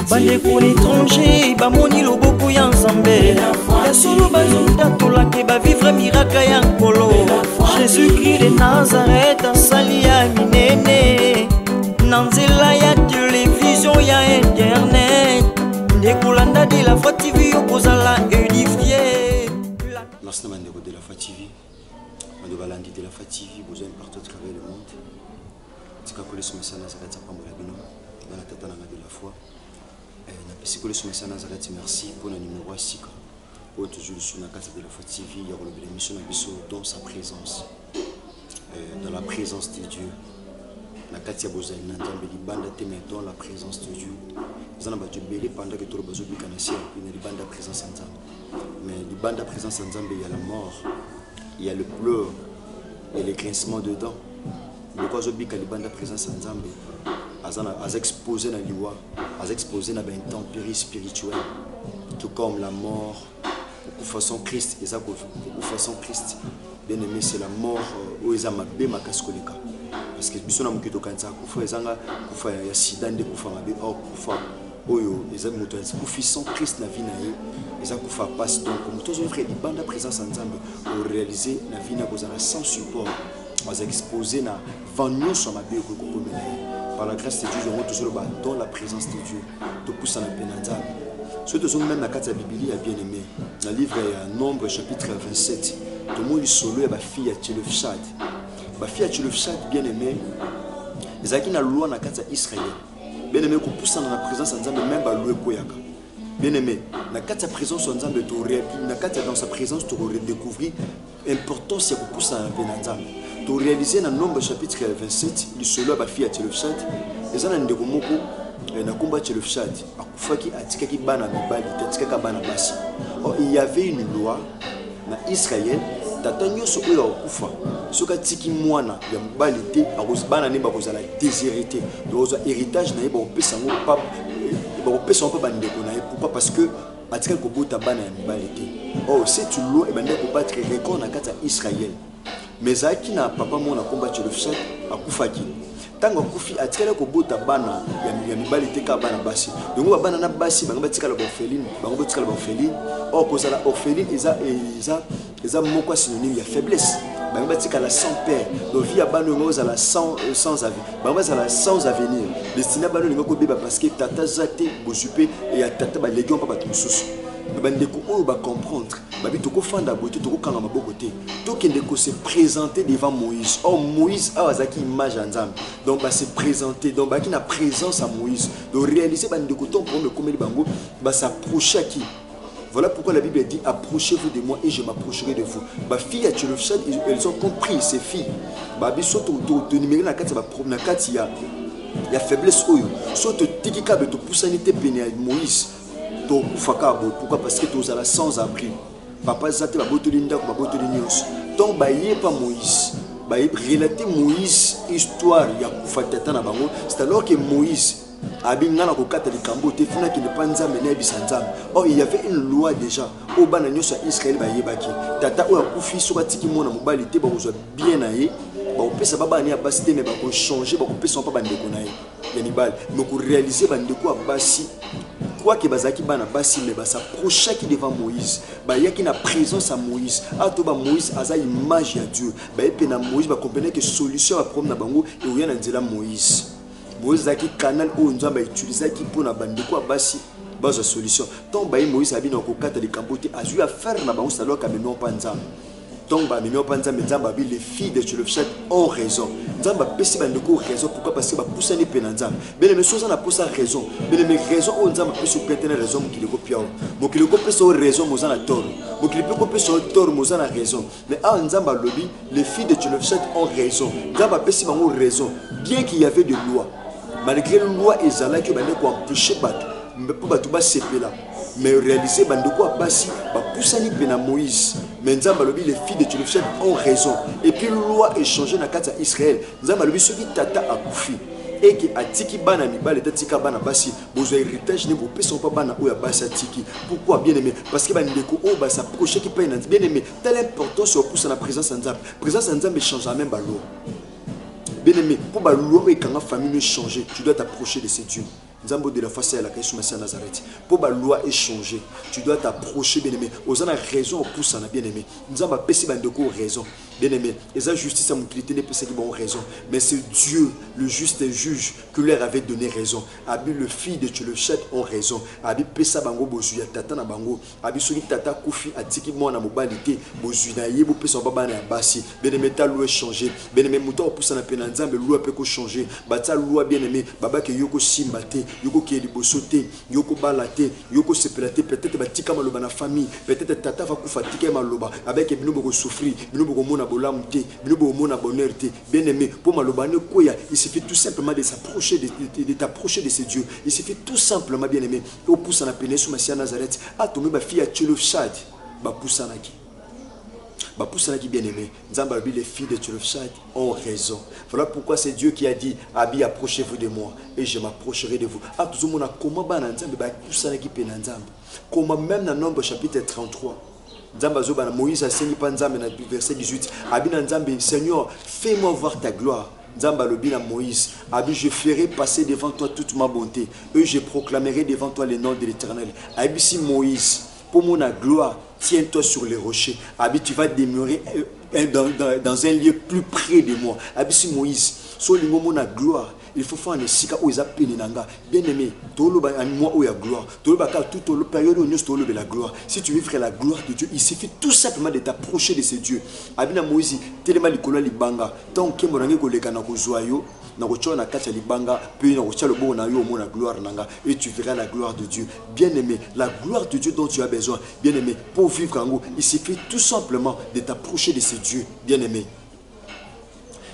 bande pour l'étranger bamoni loboko ya nzambe ya solo bazotatola ba vivre miracle ya nkolo. Jésus-Christ de Nazareth asali ya minene na nzela ya télévision ya internet ndekolanda de la Foi TV okozala édifié. Merci Mandeko de la Foi TV. Mando balandi de la Foi TV besoin partout à travers le monde. Tika kole somesa Nazareth apambola bino dans la tête de la foi. Na psikole somesa Nazareth merci pour le numéro 6. Pour toujours sur la case de la Foi TV, il y a une émission dans sa présence. Dans la présence de Dieu. La Katia Bozai Nandambe di banda teme dans la présence de Dieu. Nous allons battre belé pendant que tout le bazo du canassia, il y a di banda présence en Zambé. Mais di banda présence en Zambé, il y a la mort, il y a le pleur et le grincement de dents. Le quoi zobi ka di banda présence en Zambé, az exposé na liwa, az exposé na ben tempérie spirituelle, tout comme la mort, de façon Christ, et ça de façon Christ. Bien aimé, c'est la mort où ils ont mabé ma cascolika. Parce que bisona mukito kanza kufa ezanga kufa ya sida nde kufa mabe or kufa oyo eza moto kufi sans Christ na vie na ye eza kufa passe. Donc comme tous les frères di banda présence en Nzambe pour réaliser la vie na kozala sans support aux exposer na vanyo sur mabe ko komela par la grâce de Dieu on toujours dans la présence de Dieu to poussa na penanza. Surtout sont même na kati ya Bible ya bien aimé na livre ya Nombre chapitre 27 to mo solo ya ba fille ya Tchelofshad. Ma fille a tué le chat bien aimé. Les acquis na loi na kata Israël. Bien aimé, qu'on pousse dans la présence en Nzambe même ba loué koyaka. Bien aimé, na kata présence en Nzambe to na kata dans sa présence to redécouvrir importance ya qu'on pousse dans Nzambe. To réaliser dans Nombre chapitre 27, le solo ba fille a tué le chat. Les ana ndeko moko na combat tué le chat. Akufaki atikaki bana mibali, atikaka bana basi. Or il y avait une loi na Israël. Tata nyonso oyo akufa soka tiki mwana ya mobali te akozbana ne bakozala déshérité donc héritage na ye bakopesa ngo pa bakopesa ngo pa bandeko na ye. Pourquoi? Parce que batika kobota bana ya mobali te. Oh cette loi ebanda kobattre record na kati ya Israël. Mais aki na papa mona combattre le chat akufaki tango akufi atikala kobota bana ya mibali te ka bana basi donc bana na basi bango batikala ba orpheline bango batikala ba orpheline. Or kozala orpheline eza moko synonyme ya faiblesse. Bango batikala sans père donc vie ya bana ngo ozala sans avis bango bazala sans avenir destiné bana ngo ko beba parce que tata zate bosupe et ya tata ba légion pa bato mususu bandeko oyo ba comprendre babi toko fanda bote toko kanga maboko te tokende ko se présenter devant Moïse. Or Moïse a azaki image en Nzambe donc ba se présenter donc ba ki na présence à Moïse donc réaliser bandeko ton pour me komeli bango ba s'approcher à qui. Voilà pourquoi la Bible dit approchez-vous de moi et je m'approcherai de vous. Ma fille a tué le chat, elles ont compris ces filles. Babi soto to numéro na kati ba na kati ya faiblesse oyo. Soto tikika be to pousanité pene Moïse. To kufaka bo pourquoi? Parce que to zala sans abri. Papa zate ba botoli ndako ba botoli nyonso. Donc ba yé pas Moïse. Ba relater Moïse histoire ya kufatata na bango. C'est alors que Moïse abingana ko kata likambo te funa ki ne panza mena bisanzam. Or il y avait une loi déjà au bana nyoso Israël ba yebaki tata o akufi so batiki mona mobali te ba kozwa bien na ye ba opesa baba ni abasi te mais ba ko changer ba ko pesa pa bandeko na ye ya mibali mais ko réaliser bandeko abasi quoi que bazaki bana basi mais ba s'approcher qui devant Moïse ba yaki na présence à Moïse ato ba Moïse aza image ya Dieu ba epe na Moïse ba comprendre que solution à problème na bango et oya na nzela Moïse. Moïse a canal où nous avons utilisé pour la bande de quoi basi base solution. Tant que Moïse a bien au cadre de Cambote a eu à faire la banque alors qu'à Mignon Panza. Tant que Mignon Panza les filles de Tchelofshad ont raison. Nzamba pesi bande ko raison pourquoi parce que ba poussa ni penanza. Bien les choses on a poussa raison. Bien les raisons on nzamba peut se péter raison qui le copia. Mo qui le copie sur raison mo na tort. Mo qui le peut copier sur tort mo na raison. Mais à nzamba lobby les filles de Tchelofshad ont raison. Nzamba pesi bango raison bien qu'il y avait de loi. Malgré la loi ezala que bande ko empêcher bato mais pour bato ba sepela mais réaliser bande ko basi ba poussani pena Moïse mais nzamba lobi les filles de Tchelofshad ont raison et puis la loi est changée na kati ya Israël nzamba lobi soki tata akufi et qui atiki bana mibale tatika bana basi bozo héritage ne bopesa pa bana oya basi atiki. Pourquoi bien aimé? Parce que bandeko o ba s'approcher qui pas bien aimé telle importance sur pousse na présence en nzamba. Présence en nzamba change même balo. Bien aimé, pour que la famille change, tu dois t'approcher de ces dieux. Nzambo de la foi c'est la question à Nazareth. Pour la loi est changée, tu dois t'approcher bien aimé. Aux a raison au pouce en a bien aimé. Nzamba pesi bandeko raison. Bien aimé, et la justice à mon clité n'est pas qui ont raison, mais c'est Dieu, le juste juge, que leur avait donné raison. Abi le fils de Tchelochet ont raison. Abi pesa bango bozuya tata na bango. Abi soli tata koufi atiki moi na mobilité bozuya yebo pesa baba na basi. Bien aimé ta loi changé. Bien aimé mouton pousse na penanza mais loi peut ko changer. Bata loi bien aimé baba ke yoko simbate, yoko ke libosote, yoko balate, yoko sepelate peut-être batika maloba na famille, peut-être tata va kufatika maloba avec bino boko souffrir, bino boko mona bolamte, bino boko mona bonheur te. Bien aimé pour maloba ne koya, il suffit tout simplement de s'approcher de t'approcher de ces dieux. Il suffit tout simplement bien aimé au pousse na penesu masia Nazareth, a tomé ba fille à Tchelofchad, ba pousanaki. Bah pour ça qui bien aimé, les filles de Tchelofchad ont raison. Voilà pourquoi c'est Dieu qui a dit Abi, approchez-vous de moi et je m'approcherai de vous. Ah, tout le monde a comment bah Nzambe bah pour ça qui peut Nzambe. Comment même dans Nombre chapitre 33. Moïse a saigné pas Nzambe dans verset 18. Abi Nzambe, Seigneur, fais-moi voir ta gloire. Nzamba le bin à Moïse. Abi, je ferai passer devant toi toute ma bonté. Et je proclamerai devant toi le nom de l'Éternel. Abi si Moïse. Pour mon gloire, tiens-toi sur les rochers. Abi, tu vas demeurer dans un lieu plus près de moi. Abi, si Moïse, sur le moment de gloire, il faut faire un sika où ils appellent nanga. Bien aimé, toloba en moi où il y a gloire. Toloba car toute la période où nous sommes la gloire. Si tu veux faire la gloire de Dieu, il suffit tout simplement de t'approcher de ces dieux. Abi na Moïse, tellement likola libanga. Tant que mon ange koleka na kozoayo. Na kacha libanga puis na kochalo bo na yo mona gloire nanga et tu verras la gloire de Dieu. Bien aimé, la gloire de Dieu dont tu as besoin. Bien aimé, pour vivre en haut, il suffit tout simplement de t'approcher de ces dieux. Bien aimé.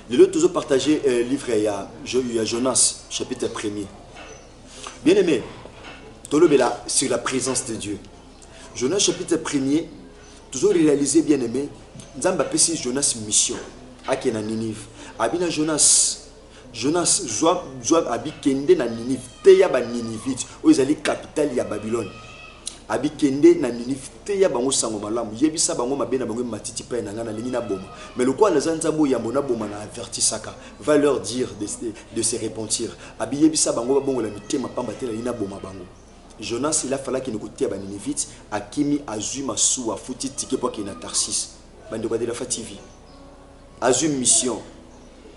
Le lot toujours partagé livre il y a Jonas chapitre 1er. Bien aimé, tout le là sur la présence de Dieu. Jonas chapitre 1er toujours réalisé bien aimé. Nzamba pesi Jonas mission à Kena Ninive. Abina Jonas Joab abi kende na Ninive teya ba Ninivite o ezali capitale ya Babylone. Abi kende na Ninive teya bango sango malamu yebisa bango mabena bango matiti pa na ngana lingi na boma. Mais le quoi na nzambo ya mona boma na avertisaka va leur dire de se repentir. Abi yebisa bango bango la mitema pamba tela lina boma bango. Jonas il a fallu qu'il ne coûte pas Ninivite akimi azui masuwa futi tike pour qu'il na Tarsis. Bande de la fativi. Azui mission.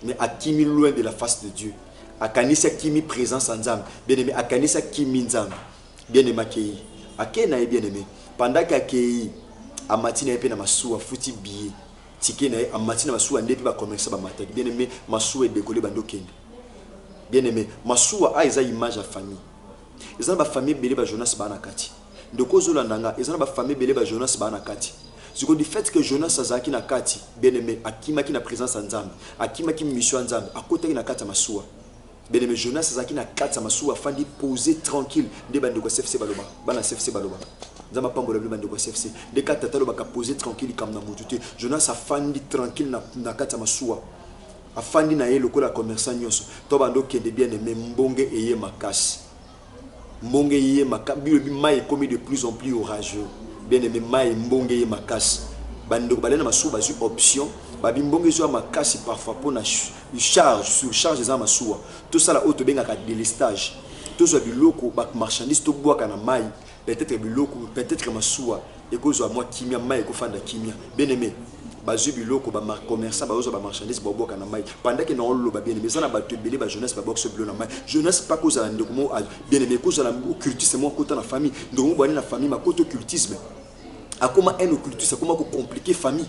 Mais à Kimi loin de la face de Dieu. À Kanisa Kimi présence en Nzambe. Bien aimé, à Kanisa Kimi Nzambe. Bien aimé, Akei. Akei na bien aimé. Pendant qu'Akei, à matina epena masuwa futi billet. Tike na à matina masuwa ndepi ba commerce ba mataki. Bien aimé, masuwa décollé bando kende. Bien aimé, masuwa a eza image à famille. Ezana ba famille belé ba Jonas ba na kati. Ndoko zolandanga, ezana ba famille belé ba Jonas ba na kati. Ce qu'on dit fait que Jonas Azaki na kati, bien aimé, akima ki na présence en Nzambe, akima ki mission en Nzambe, akote ki na kati masuwa. Bien aimé, Jonas Azaki na kati masuwa, fandi poser tranquille, de bande ko CFC baloba, bana CFC baloba. Nzamba pambola bi bande ko CFC, de kati talo ba ka poser tranquille comme na mutute. Jonas afandi tranquille na kati masuwa. Afandi na ye lokola commerçant nyonso. To bando ke de bien aimé mbonge eye makasi. Mbonge eye makabi bi mai commis de plus en plus orageux. Bien aimé, maï mbonge ye makas. Bando balena masuwa bazu option. Babi mbonge zo makasi parfois pour na charge sur charge za masuwa. Tout ça la auto benga ka délestage. Tout ça biloko bak marchandise to boaka na maï. Peut-être biloko, peut-être masuwa. Et cause moi kimia maï ko fanda kimia. Bien aimé. Bazu biloko ba commerçant ba ozo ba marchandise ba boaka na maï. Pendant que non lo ba bien aimé ça na ba te belé ba jeunesse ba boxe bleu na maï. Jeunesse pas cause la ndeko mo bien aimé cause la occultisme mo kota na famille. Donc mo na famille ma koto occultisme. A comment un occultisme, comment compliquer famille.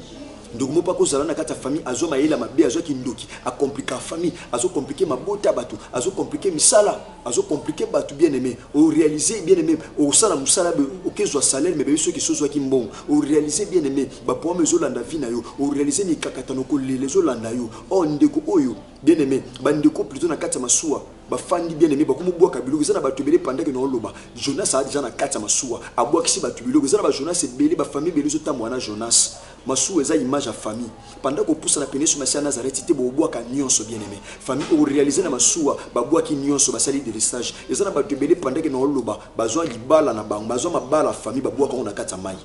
Donc moi pas que ça na kata famille azo maela mabe azo kindoki a compliquer famille azo compliquer ma bota bato azo compliquer misala azo compliquer bato bien aimé au réaliser bien aimé au sala musala be okezo salaire mais be ceux qui sont qui mbon au réaliser bien aimé ba pour mezo landa vie na yo au réaliser ni kakatano ko lezo landa yo o ndeko oyo bien aimé ba ndeko plutôt na kata masuwa ba fandi bien aimé ba ko mboka biloko za na bato belé pendant que no loba Jonas a déjà na kata masuwa a boa kisi bato biloko za na ba Jonas belé ba famille belé zo tamwana Jonas masuwa eza image à famille pendant que pousse la péninsule masia Nazareth te bo boa ka nyonso bien aimé famille au réaliser na masuwa ba boa ki nyonso ba sali de l'estage eza na bato belé pendant que no loba ba zo libala na bango ba zo mabala famille ba boa ka na kata mai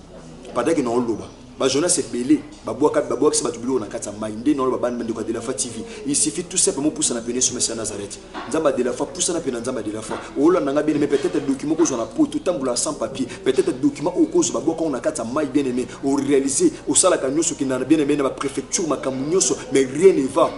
pendant que no loba Jonas est belé, Babouaka c'est Batubilo, on a 4 maïndé, non, de la TV. Il suffit tout simplement pour s'en appeler sur Messia Nazareth. Nzamba de la foi, pour s'en appeler Nzamba de la foi. Oh là, n'a bien aimé, peut-être le document qu'on a pour tout temps sans papier, peut-être le document au cause Babouaka, on a 4 mailles bien aimé, au réalisé, au Salacagnoso qui n'a bien aimé dans la préfecture, ma Camunioso, mais rien ne va.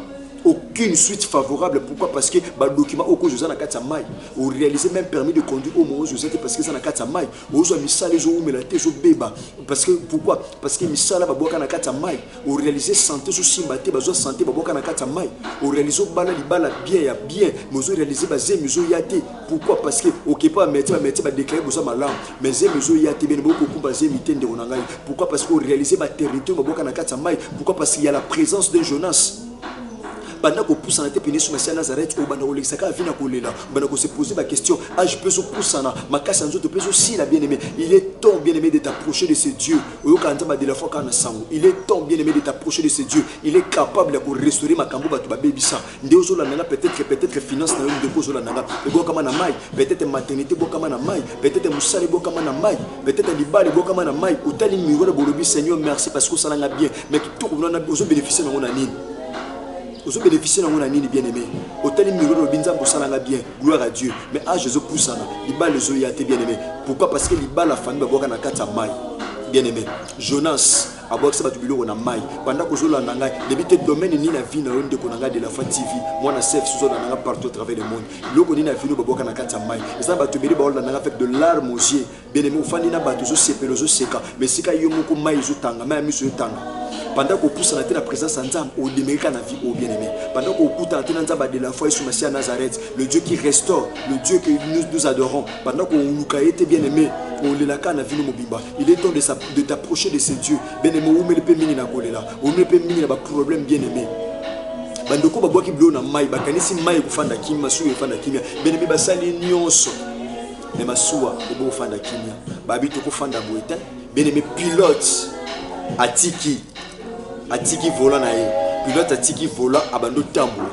Aucune suite favorable. Pourquoi? Parce que le document au cause de la Katsamaï, ou réaliser même permis de conduire au moment où vous êtes parce que ça n'a Katsamaï, ou vous avez mis ça les eaux, mais la tête au béba. Parce que pourquoi? Parce que Missala va boire na Katsamaï, ou réaliser santé sous Simbate, besoin santé va boire na Katsamaï, ou réaliser bala li bala bien, ya bien, mais vous réaliser basé muso yate. Pourquoi? Parce que ok pas mettre va déclarer besoin malam, mais zé muso yate bien beaucoup basé miten de onangai. Pourquoi? Parce que réaliser ma territoire va boire na Katsamaï. Pourquoi? Parce qu'il y a la présence de Jonas. Pendant qu'on pousse en tête pénis sur Messia Nazareth, au banda olexaka vina kolela, banda qu'on se poser la question, ah je peux se pousser en ma casse en autres peux aussi la bien-aimé. Il est temps bien-aimé de t'approcher de ce Dieu. Au Kantama de la foi qu'on a sang. Il est temps bien-aimé de t'approcher de ce Dieu. Il est capable de restaurer ma cambo batu baby ça. Ndeo la nanga peut-être finance na de cause la nanga. Ego kama na mai, peut-être maternité bo kama na mai, peut-être musali bo kama na mai, peut-être libali bo kama na mai. Utali miro de bolobi Seigneur merci parce que ça l'a bien. Mais tout on a besoin bénéficier dans mon année. Vous avez bénéficié dans mon année bien aimé. Hôtel Miro Binza Bossalanga bien. Gloire à Dieu. Mais à Jésus Poussana, il bat les oeillats bien aimé. Pourquoi? Parce qu'il bat la famille Baboka Nakata Mai. Bien aimé. Jonas, à Boxa Batubilo on a Mai. Pendant que Zola Nanga, les bites domaine ni la vie de Konanga de la Fa TV. Moi, na chef sous Nanga partout à travers le monde. L'eau ni la vie de Baboka Nakata Mai. Et ça Batubili Baola Nanga fait de larmes aux yeux. Bien aimé, au Fanina Batuzo Sepelozo Seka. Mais si Kayomoko Mai Zutanga, Mai Misu Tanga. Pendant qu'on pousse en la présence en Nzam, au demeure na vie au bien-aimé. Pendant qu'on pousse en Nzam de la foi sur Messia Nazareth, le Dieu qui restaure, le Dieu que nous adorons. Pendant qu'on nous a été bien-aimé, on le laka na vie no mobimba. Il est temps de t'approcher de ce Dieu. Bien-aimé, où me le peut mini na kolela, où me le peut mini na ba problème bien-aimé. Bandoko ba bois qui bleu na mai, ba kanisi mai ko fanda kimia, su ko fanda kimia. Bien-aimé ba sali nyonso. Mais ma soua ko bo fanda kimia. Ba bito ko fanda boetin. Bien-aimé pilote Atiki volant nae, pilote atiki volant abando tambour.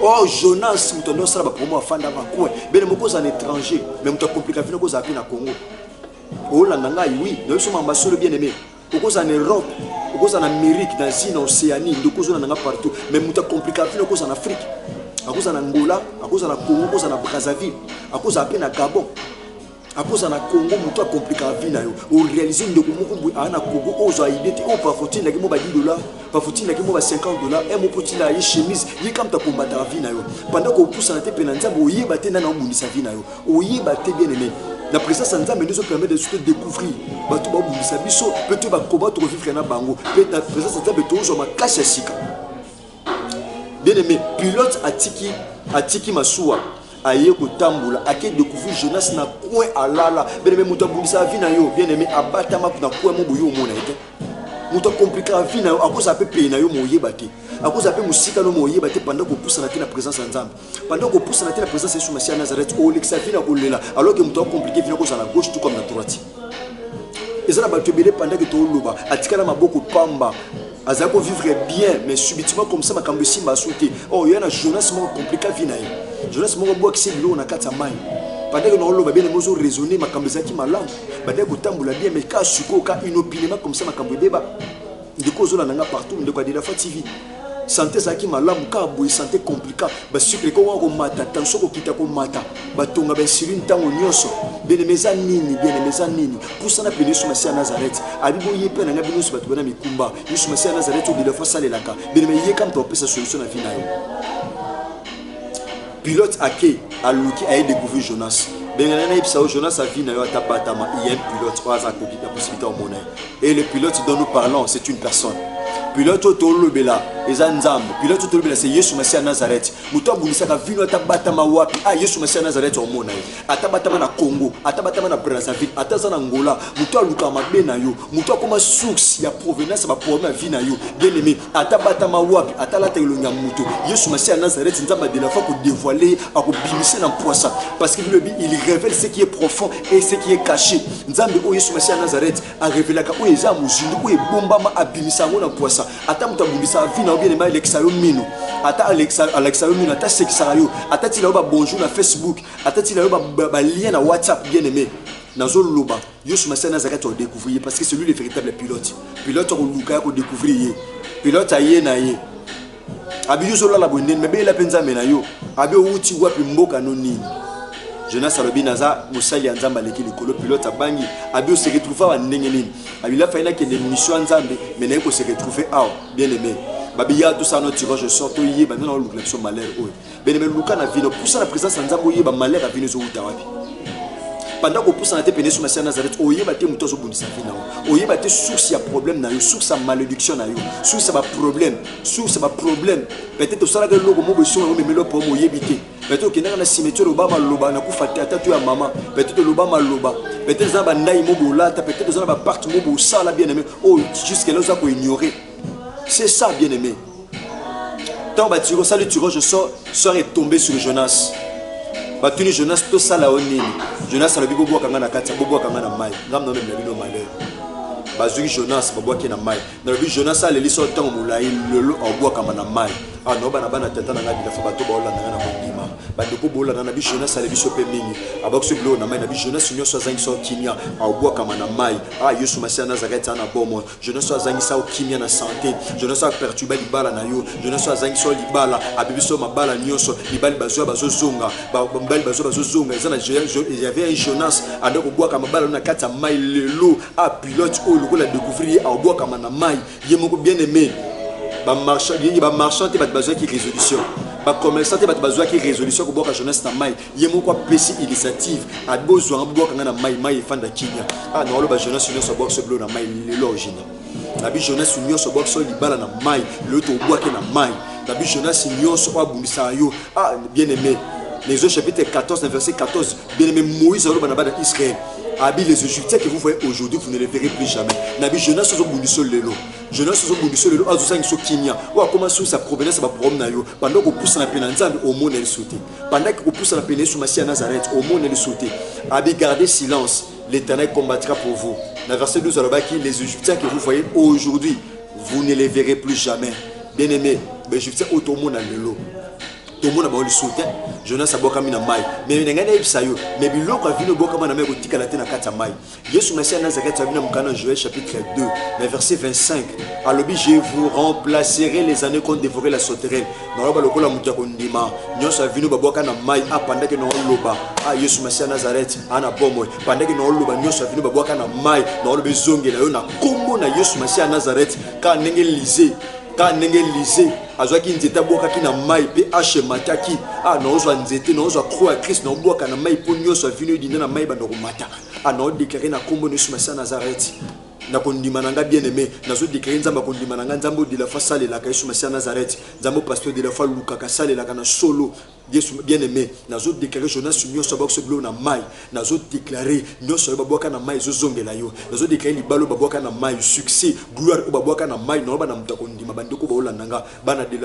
Oh Jonas, mutondo sala pour moi fanda ba coin. Ben mo cause en étranger, mais muto compliqué fina cause api na Congo. Oh la nanga oui, nous sommes ambassadeurs bien aimés. Cause en Europe, cause en Amérique, dans une Océanie, de cause on nanga partout, mais muto compliqué fina cause en Afrique. À cause en Angola, à cause en Congo, à cause en Brazzaville, à cause api na Gabon. À cause de Congo, nous avons compliqué la vie. Nous réalisons que nous avons Congo, nous avons idée, on va faut-il $10, pas faut-il $50, et mon petit là, il chemise, il est comme ta combattre la vie. Pendant qu'on pousse en tête, on y battait dans le sa vie. On y battait bien aimé. La présence de Nzambe nous permet de se découvrir. Bato ba bundisa biso, peut-être ba combattre vivre na bango. Peut-être la présence de Nzambe toujours ma cache sika. Bien aimé, pilote Atiki Massoua. Aye kotambula ake découvrir Jonas na coin alala bien aimé muta bundisa vie na yo bien aimé abatama na coin mo boyo mona ete muta compliquer la vie na yo akoza pe pe na yo moyeba te akoza pe musika no moyeba te pendant que pousse na te la présence de Nzambe pendant que pousse na te la présence de Messia Nazareth o lexa vie na kolela alors que muta compliquer vie na koza na gauche tout comme na droite ezala ba tebele pendant que to loba atikala maboko pamba azako vivre bien mais subitement comme ça makambo simba sauter oh yana Jonas mo compliquer vie na yo Jonas mo bois qui c'est bilo na kata mai pendant que nous loba bien mozo raisonner makambo zaki malam pendant que tambola bien mais ka suko ka inopinement comme ça makambo beba de cause la nanga partout de quoi de la Fa TV santé zaki malam ka boy santé compliqué ba sucre ko wa ko mata tension ko kita ko mata ba tonga ba sirin tango nyoso bien meza nini pour ça na peni sur Messia Nazareth abibo yepe na ngabino sur batu bana mikumba sur Messia Nazareth de la fa salelaka bien me ye kam to pesa solution na vie na yo pilote ake aluki a découvert Jonas. Jonas a vu il y a un pilote qui a la possibilité au monde. Et le pilote dont nous parlons, c'est une personne. Pilote Tolobela, pilote Tolobela, c'est Yesu Messia Nazareth. Muto Bunisaka vino atabatama wapi? Ah Yesu Messia Nazareth au monde. Atabatama na Congo, atabatama na Brazzaville, atazana Angola. Muto aluka mabena yo. Muto comme source ya provenance ba problème vina yo. Bien aimé, atabatama wapi? Atalata ilonga muto. Yesu Messia Nazareth nzamba de la fois pour dévoiler, à bimisa dans poisson parce que il révèle ce qui est profond et ce qui est caché. Nzambe o Yesu Messia Nazareth a révélé ka o eza muzindu o ebombama abimisa ngona poisson. Ata muto bundisa vina bien aimé Alexa yo mino. Ata Alexa yo mino ata sexa yo. Ata ti la ba bonjour na Facebook, ata ti la ba lien na WhatsApp bien aimé. Nazo loba Yosu Massia Nazareth a découvert parce que c'est lui le véritable pilote. Pilote au Luka a découvert. Pilote a yé na yé. Abi yoso la bonne mais be la penza menayo. Abi outi wapi mboka no nini. Jonas Alobi Naza Moussali Nzamba leki likolo pilote a bangi. Abi se retrouver wa ndenge nini. Abi la faina que des missions Nzambe mais n'a ko se retrouver bien aimé. Babi ya tout ça notre tirage sort to yé ba na lo collection malheur oy. Ben aimé Luka na vino pour ça la présence Nzambo yé ba malheur a vino zo uta wapi. Pendant que pousse en tête péné sur Massia Nazareth, oye baté muto zo bundisa fina. Oye baté source ya problème na yo, source ya malédiction na yo, source ya problème, source ya problème. Peut-être ça la que logo mo besoin mo melo pour mo yebité. Peut-être que na cimetière loba loba na ku faté tatu ya maman, peut-être loba loba, peut-être za ba ndai mo bolata, peut-être za ba part mo bo sala bien aimé. Oh, jusque là ça ko ignorer. C'est ça bien aimé. Tant ba tiro ça le tiro je sors est tombé sur Jonas. Batuni Jonas to sala onini. Jonas alobi bobo kanga na kati bobo kanga na mai. Ngam no même bino malheur. Bazui Jonas bobo ki na mai. Na lobi Jonas ale liso tango mulai lelo obo kanga na mai. Ah no bana bana tata na ngadi la fa bato ba olanda na kondima. Bandeko bola na bi Jonas ale biso pe mingi. Abakso blo na mai na bi Jonas nyoso azangi so kimia obo kanga na mai. Ah Yesu Massia Nazareth ana bomo. Jonas azangi sa kimia na santé. Jonas a perturber libala na yo. Jonas azangi so libala abibiso mabala nyoso libali bazo bazo zonga. Il y avait un Jonas à boire comme balle na kata mai lelo a pilote ou le découvrir à boire comme na mai yemoko bien aimé ba marchand te ba besoin qui résolution ba commerçant te ba besoin qui résolution ko boka Jonas na mai yemoko pesi initiative a besoin boire comme na mai fanda kinya ah non le ba Jonas sur box ce bleu na mai lelo original la bi Jonas sur so box so libala na mai le to boire que na mai la bi Jonas sur so abundisa yo ah bien aimé. Les autres chapitre 14, verset 14. Bien aimé Moïse, Israël. Abi les Égyptiens que vous voyez aujourd'hui, vous ne les verrez plus jamais. Nabi Jonas so bundiso lelo. Jonas so bundiso lelo azusa ngiso kinya. Wa comment sur sa provenance ba problème na yo. Pendant que pousse na penanzambe au monde elle sauter. Pendant que pousse na penanzambe sur Massia Nazareth au monde elle sauter. Abi gardez silence. L'Éternel combattra pour vous. Dans verset 12 les Égyptiens que vous voyez aujourd'hui, vous ne les verrez plus jamais. Bien aimé, les Égyptiens autour monde lelo. Tout le monde a besoin de soutien. Jonas a boka mina mai. Mais il n'y a pas de sayo. Mais il y a un boka mana mai qui a la kata mai. Yesu Massia Nazareth a vu dans Joël chapitre 2, verset 25. Alobi je vous remplacerai les années qu'on dévorait la sauterelle. Dans le lokola mutia kondima. Nyos a vu nous boka na mai. Ah pendant que nous loba. Ah Yesu Massia Nazareth ana bomo. Pendant que nous loba nyos a vu nous boka na mai. Dans le bezonge na yo na kombo na Yesu Massia Nazareth. Ka nenge lisé. Ka nenge lisé. Azwaki nzeta boka ki na mai pe ashe mataki ah no zo nzete no zo croix Christ no boka na mai po nyoso vinu dina na mai ba no mata ah no déclarer na kombo Yesu Massia Nazareth na kondima nanga bien aimé nazo déclarer nzamba kondima nanga nzambo de la fa sale la Yesu Massia Nazareth nzambo pasteur de la fa luka ka sale la kana solo Yesu bien aimé nazo déclarer Jonas nyoso box bleu na mai nazo déclarer nyoso baboka na mai zo zongela yo nazo déclarer libalo baboka na mai succès gloire o baboka na mai no ba na mtakondima bandeko ba olandanga bana de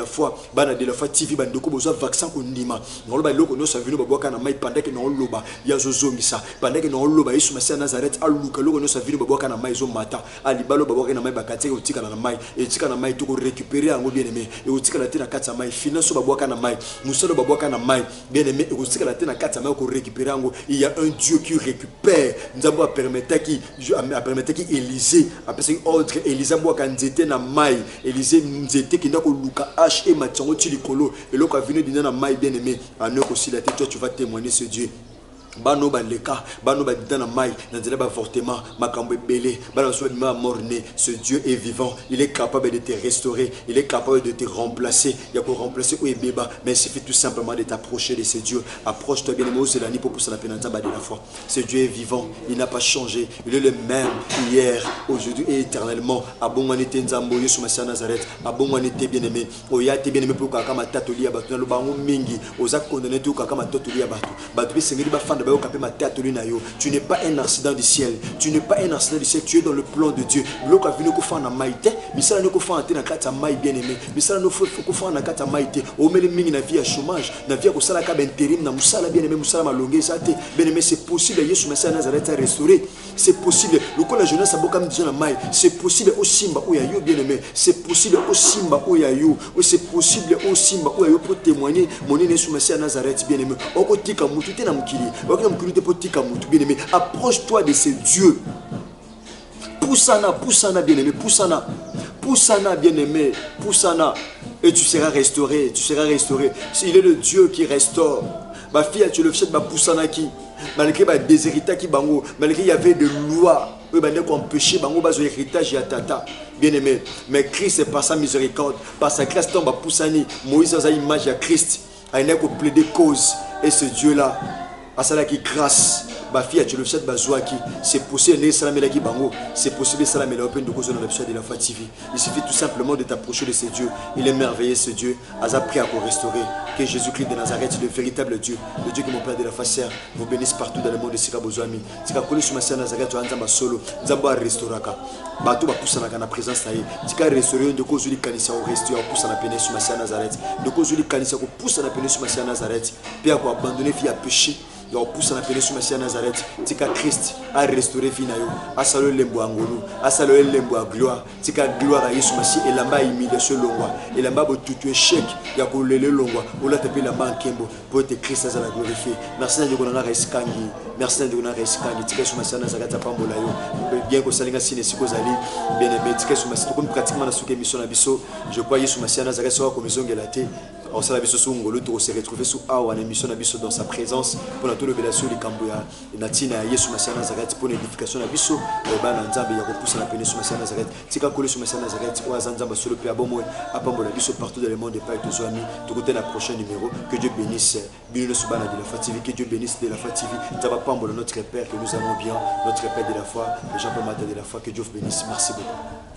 la foi TV bandeko boza vaccin kondima no ba loko nyoso vinu baboka na mai pendant que no loba ya zo zongisa pendant que no loba Yesu Massia Nazareth aluka loko nyoso vinu baboka na mai zo mata alibalo baboka na mai bakati otika na mai etika na mai to ko récupérer yango bien aimé et otika la tena katsa mai finance baboka na mai musolo baboka na mai bien aimé et otika la tena katsa mai ko récupérer yango il y a un Dieu qui récupère nzambo a permettre qui Élisée a passé ordre Élisée boka nzete na mai Élisée nzete qui ndako luka H et matango tilikolo et loko a venu dina na mai bien aimé en eux aussi la tête toi tu vas témoigner ce Dieu. Bano baleka bano badana mai nanzela ba avortement makambo belé bano so ma morné ce Dieu est vivant il est capable de te restaurer il est capable de te remplacer il y a pour remplacer ou beba mais il suffit tout simplement de t'approcher de ce Dieu approche-toi bien aimé c'est la nuit pour pousser la pénitence de la foi ce Dieu est vivant il n'a pas changé il est le même hier aujourd'hui et éternellement abongwanité nzambo Yesu Massia Nazareth abongwanité bien aimé oyate bien aimé pour kama tatolia batu na lobango mingi oza condamné tout kama tatolia batu sengeli ba tu n'es pas un accident du ciel. Tu n'es pas un accident du ciel. Tu es dans le plan de Dieu. L'autre a vu nous faire na maïté. Mais ça nous fait en na kata maï bien aimé. Mais ça nous fait faire na kata maïté. Au même mingi na vie à chômage, na vie à kosala ka intérim na musala bien aimé musala malongé ça te. Bien aimé c'est possible. Yesu Massia Nazareth a restauré. C'est possible. Le coup la jeunesse a beaucoup comme disant na maï. C'est possible au simba ou ya yo bien aimé. C'est possible au simba ou ya yo. C'est possible au simba ou ya yo pour témoigner. Mon Yesu Massia Nazareth bien aimé. Okotika mututé na mukili. Bien-aimé, approche-toi de ce Dieu. Poussana, bien-aimé, poussana, bien-aimé, poussana. Et tu seras restauré, Il est le Dieu qui restaure. Ma fille, tu le fais de ma poussana qui, malgré ma déshéritage qui bango, malgré il y avait des lois, qu'on péché, bango, bas héritage et tata. Bien-aimé, mais Christ est par sa miséricorde, par sa grâce, tombe à poussani. Moïse a une image à Christ, il n'a qu'à plaider cause. Et ce Dieu-là, à cela qui grâce. Ma fille, tu le sais, c'est possible, c'est possible, de la fatigue. Il suffit tout simplement de t'approcher de ce Dieu. Il est merveilleux, ce Dieu. Asa prêt à vous restaurer. Que Jésus-Christ de Nazareth, le véritable Dieu, le Dieu qui mon Père de la facière, vous bénisse partout dans le monde de Sika Bozouami. Tika Koli Soumassia Nazareth, tu as un solo, Zamba restauraka. Bateau va pousser dans la présence. Tika restaurer de cause du Kanissa au resto, au pousse à la pénée Soumassia Nazareth. De cause du Kanissa au pousse à la pénée Soumassia Nazareth. Père, pour abandonner, fille à péché. Donc pousse à la péninsule Messia Nazareth, tika Christ a restauré finayo, a salué l'embo angolo, a salué l'embo à gloire, tika gloire à Yesu Messia et lamba humiliation longwa, et lamba tout échec, ya ko lele longwa, ou la taper lamba en kembo, pour être Christ à la glorifier. Merci de qu'on a reskangi, merci de qu'on a reskangi, tika Yesu Messia Nazareth a pambola yo, bien que salinga sine sikozali, bien aimé, tika Yesu Messia, comme pratiquement la souke mission na biso, je crois Yesu Messia Nazareth sera comme maison gelate. On s'est retrouvé sous Awa, émission dans sa présence pour la révélation du Cambouya. Et Natina, Yesu Messia Nazareth pour l'édification de Bisso. Et ben, Nzambe, il y a repoussé la péninsule Messia Nazareth. Tika Kole sur Messia Nazareth, ou Azanzamba sur le Père Bomo, à Pambola Bisso partout dans le monde des pères et tous amis. Tout côté, la prochaine numéro. Que Dieu bénisse. Binou Subana de la Fativi, que Dieu bénisse de la Fativi. Taba Pambola, notre Père que nous avons bien, notre Père de la foi, le Jean-Paul Matin de la foi. Que Dieu vous bénisse. Merci beaucoup.